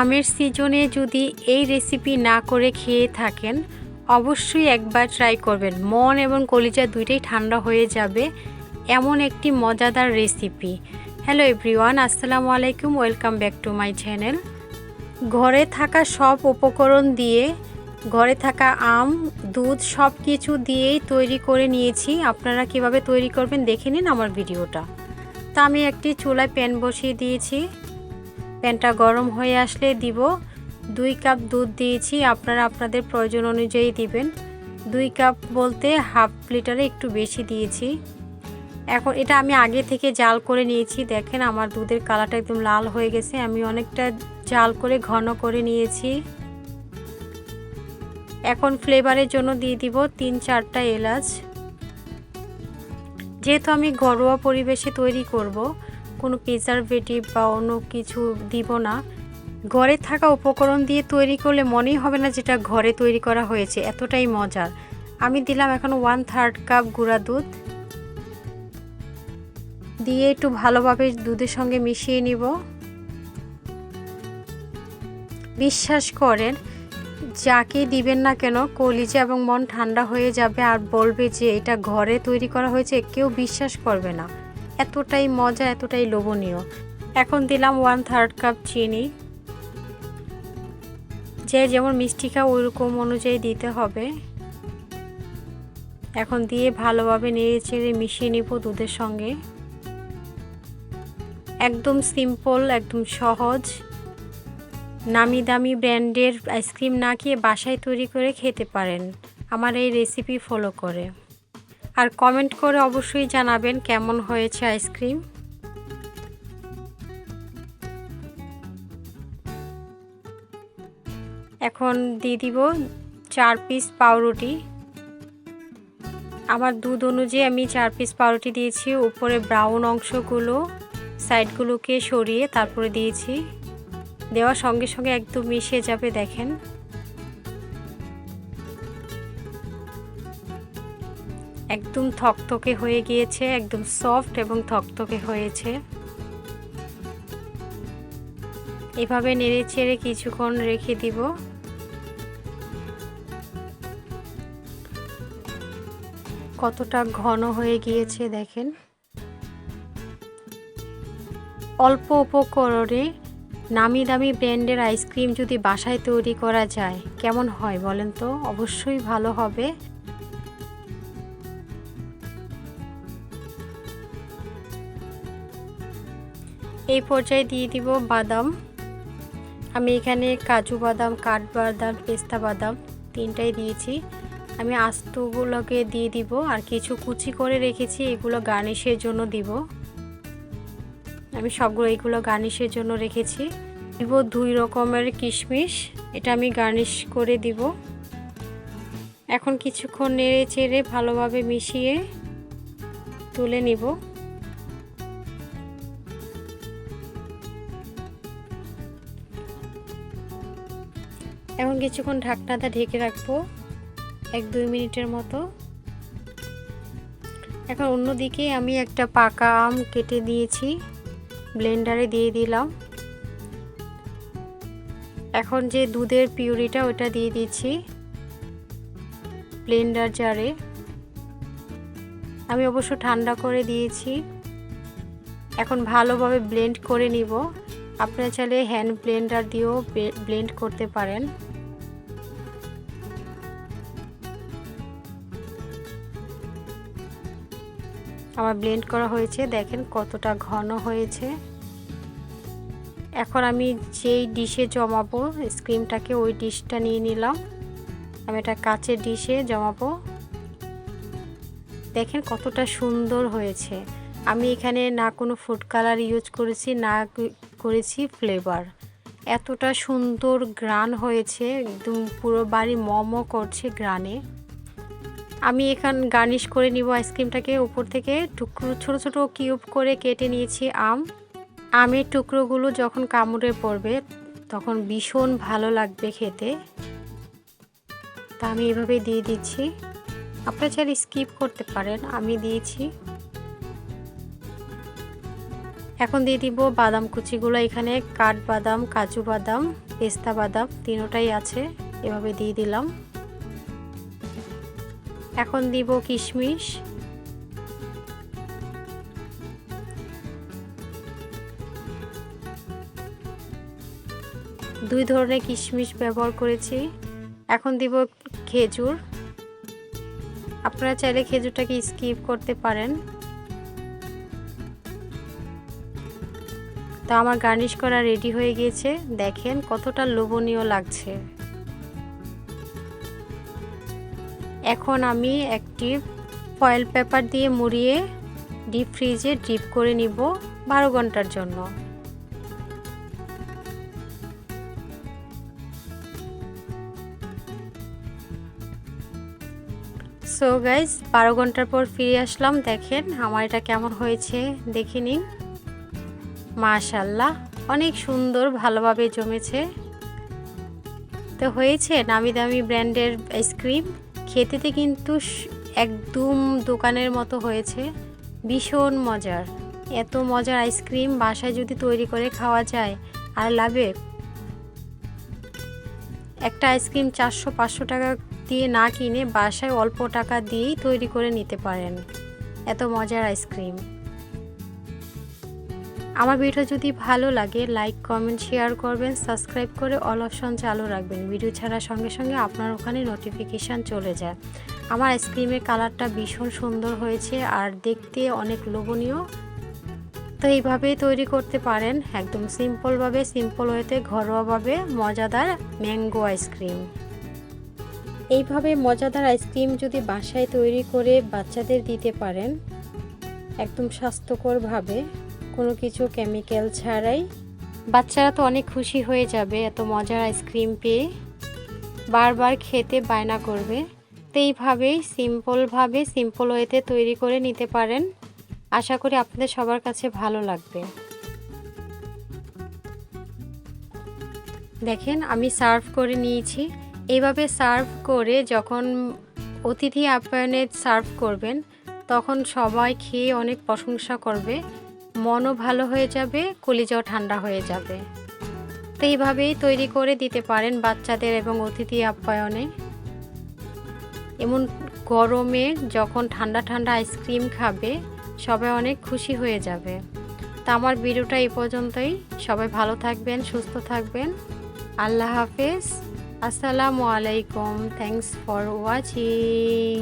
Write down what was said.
আমের সিজনে যদি এই রেসিপি না করে খেয়ে থাকেন, অবশ্যই একবার ট্রাই করবেন। মন এবং কলিজা দুইটাই ঠান্ডা হয়ে যাবে এমন একটি মজাদার রেসিপি। হ্যালো এভরিওয়ান, আসসালামু আলাইকুম, welcome back to my channel. ঘরে থাকা সব উপকরণ দিয়ে, ঘরে থাকা আম, দুধ সব কিছু দিয়েই তৈরি করে নিয়েছি। আপনারা কিভাবে তৈরি করবেন দেখে নিন আমার ভিডিওটা। তা আমি একটি চুলায় প্যান বসিয়ে দিয়েছি। প্যানটা গরম হয়ে আসলে দিব 2 কাপ দুধ দিয়েছি। আপনারা আপনাদের প্রয়োজন অনুযায়ী দিবেন। 2 কাপ বলতে হাফ লিটারে একটু বেশি দিয়েছি। এখন এটা আমি আগে থেকে জাল করে নিয়েছি। দেখেন আমার দুধের কালারটা একদম লাল হয়ে গেছে। আমি অনেকটা জাল করে ঘন করে নিয়েছি। এখন ফ্লেভারের জন্য দিয়ে দিব 3-4টা এলাচ। যেহেতু আমি ঘরোয়া পরিবেশে তৈরি করব, কোনো প্রিজারভেটিভ বা অন্য কিছু দিব না। ঘরে থাকা উপকরণ দিয়ে তৈরি করলে মনেই হবে না যেটা ঘরে তৈরি করা হয়েছে, এতটাই মজার। আমি দিলাম এখন 1/3 কাপ গুঁড়া দুধ দিয়ে একটু ভালোভাবে দুধের সঙ্গে মিশিয়ে নিব। বিশ্বাস করেন, যাকে দিবেন না কেন কলিজা এবং মন ঠান্ডা হয়ে যাবে আর বলবে যে এটা ঘরে তৈরি করা হয়েছে। কেউ বিশ্বাস করবে না, এতটাই মজা, এতটাই লোভনীয়। এখন দিলাম 1/3 কাপ চিনি। যে যেমন মিষ্টি খায় ওইরকম অনুযায়ী দিতে হবে। এখন দিয়ে ভালোভাবে নেড়ে চেড়ে মিশিয়ে নিব দুধের সঙ্গে। একদম সিম্পল, একদম সহজ। নামি দামি ব্র্যান্ডের আইসক্রিম না খেয়ে বাসায় তৈরি করে খেতে পারেন আমার এই রেসিপি ফলো করে। আর কমেন্ট করে অবশ্যই জানাবেন কেমন হয়েছে আইসক্রিম। এখন দিয়ে দিব 4 পিস পাউরুটি। আমার দুধ অনুযায়ী আমি 4 পিস পাউরুটি দিয়েছি। উপরে ব্রাউন অংশগুলো সাইডগুলোকে সরিয়ে তারপরে দিয়েছি। দেওয়ার সঙ্গে সঙ্গে একদম মিশে যাবে। দেখেন একদম থকথকে হয়ে গিয়েছে, একদম সফট এবং থকথকে হয়েছে। এভাবে নেড়ে চেড়ে কিছুক্ষণ রেখে দিব। কতটা ঘন হয়ে গিয়েছে দেখেন। অল্প উপকরণে নামি দামি ব্র্যান্ডের আইসক্রিম যদি বাসায় তৈরি করা যায় কেমন হয় বলেন তো? অবশ্যই ভালো হবে। এই পর্যায়ে দিয়ে দিব বাদাম। আমি এখানে কাজু বাদাম, কাঠবাদাম, পেস্তা বাদাম 3টাই দিয়েছি। আমি আস্তগুলোকে দিয়ে দিব আর কিছু কুচি করে রেখেছি, এগুলো গার্নিশের জন্য দিব। আমি সবগুলো এইগুলো গার্নিশের জন্য রেখেছি। দিব 2 রকমের কিশমিশ, এটা আমি গার্নিশ করে দিব। এখন কিছুক্ষণ নেড়ে চেড়ে ভালোভাবে মিশিয়ে তুলে নিব। এখন কিছুক্ষণ ঢাকনাটা ঢেকে রাখবো 1-2 মিনিটের মতো। এখন অন্যদিকে আমি একটা পাকা আম কেটে দিয়েছি, ব্লেন্ডারে দিয়ে দিলাম। এখন যে দুধের পিউরিটা ওটা দিয়ে দিচ্ছি ব্লেন্ডার জারে। আমি অবশ্য ঠান্ডা করে দিয়েছি। এখন ভালোভাবে ব্লেন্ড করে নিব। আপনারা চাইলে হ্যান্ড ব্লেন্ডার দিয়েও ব্লেন্ড করতে পারেন। আমার ব্লেন্ড করা হয়েছে, দেখেন কতটা ঘন হয়েছে। এখন আমি যেই ডিশে জমাবো আইসক্রিমটাকে ওই ডিশটা নিয়ে নিলাম। আমি এটা কাচের ডিশে জমাবো। দেখেন কতটা সুন্দর হয়েছে। আমি এখানে না কোনো ফুড কালার ইউজ করেছি, না করেছি ফ্লেভার। এতটা সুন্দর গ্রান হয়েছে, একদম পুরো বাড়ি মমো করছে গ্রানে। আমি এখানে গার্নিশ করে নিব আইসক্রিমটাকে। উপর থেকে টুকরো ছোট ছোট কিউব করে কেটে নিয়েছি আম। আমের টুকরোগুলো যখন কামড়ে পড়বে তখন ভীষণ ভালো লাগবে খেতে। তা আমি এভাবে দিয়ে দিচ্ছি। আপনারা চাইলে স্কিপ করতে পারেন, আমি দিয়েছি। এখন দিয়ে দিব বাদাম কুচিগুলো। এখানে কাঠবাদাম, কাজু বাদাম, পেস্তা বাদাম তিনোটাই আছে, এভাবে দিয়ে দিলাম। এখন দিব কিশমিশ, দুই ধরনের কিশমিশ ব্যবহার করেছি। এখন দিব খেজুর, আপনারা চাইলে খেজুরটাকে স্কিপ করতে পারেন। তো আমার গার্নিশ করা রেডি হয়ে গিয়েছে, দেখেন কতটা লোভনীয় লাগছে। এখন আমি একটি ফয়েল পেপার দিয়ে মুড়িয়ে ডিপ ফ্রিজে ডিপ করে নিব 12 ঘন্টার জন্য। সো গাইস 12 ঘন্টার পর ফিরে আসলাম, দেখেন আমার এটা কেমন হয়েছে দেখে নিন। মাশাআল্লাহ অনেক সুন্দর, ভালোভাবে জমেছে। তো হয়েছে নামি দামি ব্র্যান্ডের আইসক্রিম, খেতে কিন্তু একদম দোকানের মতো হয়েছে, ভীষণ মজার। এত মজার আইসক্রিম বাসায় যদি তৈরি করে খাওয়া যায় আর লাভে। একটা আইসক্রিম 400-500 টাকা দিয়ে না কিনে বাসায় অল্প টাকা দিয়েই তৈরি করে নিতে পারেন, এত মজার আইসক্রিম। আমার ভিডিও যদি ভালো লাগে লাইক কমেন্ট শেয়ার করবেন, সাবস্ক্রাইব করে অল অপশন চালু রাখবেন, ভিডিও ছাড়ার সঙ্গে সঙ্গে আপনার ওখানে নোটিফিকেশান চলে যায়। আমার আইসক্রিমের কালারটা ভীষণ সুন্দর হয়েছে আর দেখতে অনেক লোভনীয়। তো এইভাবেই তৈরি করতে পারেন, একদম সিম্পলভাবে, সিম্পল ওয়েতে, ঘরোয়াভাবে মজাদার ম্যাঙ্গো আইসক্রিম। এইভাবে মজাদার আইসক্রিম যদি বাসায় তৈরি করে বাচ্চাদের দিতে পারেন, একদম স্বাস্থ্যকরভাবে, কোনো কিছু কেমিক্যাল ছাড়াই, বাচ্চারা তো অনেক খুশি হয়ে যাবে এত মজার আইসক্রিম পেয়ে, বারবার খেতে বায়না করবে। তো এইভাবেই সিম্পলভাবে, সিম্পল ওয়েতে তৈরি করে নিতে পারেন, আশা করি আপনাদের সবার কাছে ভালো লাগবে। দেখেন আমি সার্ভ করে নিয়েছি। এইভাবে সার্ভ করে যখন অতিথি আপ্যায়নে সার্ভ করবেন তখন সবাই খেয়ে অনেক প্রশংসা করবে, মনও ভালো হয়ে যাবে, কলিজাও ঠান্ডা হয়ে যাবে। তো এইভাবেই তৈরি করে দিতে পারেন বাচ্চাদের এবং অতিথি আপ্যায়নে। এমন গরমে যখন ঠান্ডা ঠান্ডা আইসক্রিম খাবে সবাই অনেক খুশি হয়ে যাবে। তো আমার ভিডিওটা এই পর্যন্তই, সবাই ভালো থাকবেন, সুস্থ থাকবেন, আল্লাহ হাফেজ, আসসালামু আলাইকুম, থ্যাংকস ফর ওয়াচিং।